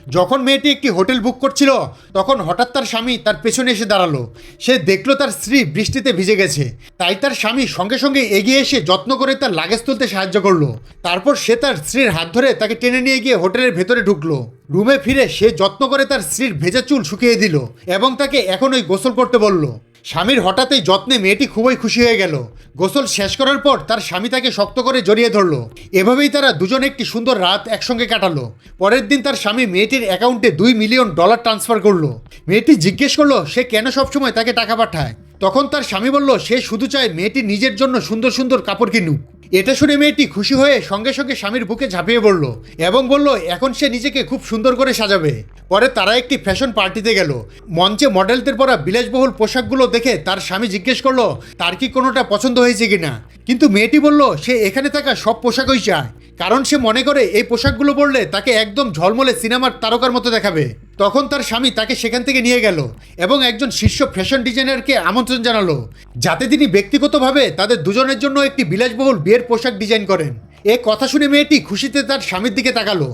যখন মেয়েটি একটি হোটেল বুক করছিল তখন হঠাৎ তার স্বামী তার পেছনে এসে দাঁড়ালো। সে দেখলো তার স্ত্রী বৃষ্টিতে ভিজে গেছে, তাই তার স্বামী সঙ্গে সঙ্গে এগিয়ে এসে যত্ন করে তার লাগেজ তুলতে সাহায্য করলো। তারপর সে তার স্ত্রীর হাত ধরে তাকে টেনে নিয়ে গিয়ে হোটেলের ভেতরে ঢুকলো। রুমে ফিরে সে যত্ন করে তার স্ত্রীর ভেজা চুল শুকিয়ে দিল এবং তাকে এখনই গোসল করতে বলল। স্বামীর হঠাৎই যত্নে মেয়েটি খুবই খুশি হয়ে গেল। গোসল শেষ করার পর তার স্বামী তাকে শক্ত করে জড়িয়ে ধরলো। এভাবেই তারা দুজন একটি সুন্দর রাত একসঙ্গে কাটালো। পরের দিন তার স্বামী মেয়েটির অ্যাকাউন্টে $2 মিলিয়ন ট্রান্সফার করলো। মেয়েটি জিজ্ঞেস করলো সে কেন সবসময় তাকে টাকা পাঠায়। তখন তার স্বামী বলল সে শুধু চায় মেয়েটি নিজের জন্য সুন্দর সুন্দর কাপড় কিনুক। এটা শুনে মেয়েটি খুশি হয়ে সঙ্গে সঙ্গে স্বামীর বুকে ঝাঁপিয়ে পড়ল এবং বলল এখন সে নিজেকে খুব সুন্দর করে সাজাবে। পরে তারা একটি ফ্যাশন পার্টিতে গেল। মঞ্চে মডেলদের পরা বিলাসবহুল পোশাকগুলো দেখে তার স্বামী জিজ্ঞেস করলো তার কি কোনোটা পছন্দ হয়েছে কিনা। কিন্তু মেয়েটি বলল সে এখানে থাকা সব পোশাকই চায়, কারণ সে মনে করে এই পোশাকগুলো পরলে তাকে একদম ঝলমলে সিনেমার তারকার মতো দেখাবে। তখন তার স্বামী তাকে সেখান থেকে নিয়ে গেল এবং একজন শীর্ষ ফ্যাশন ডিজাইনারকে আমন্ত্রণ জানালো, যাতে তিনি ব্যক্তিগতভাবে তাদের দুজনের জন্য একটি বিলাসবহুল বিয়ের পোশাক ডিজাইন করেন। এ কথা শুনে মেয়েটি খুশিতে তার স্বামীর দিকে তাকালো।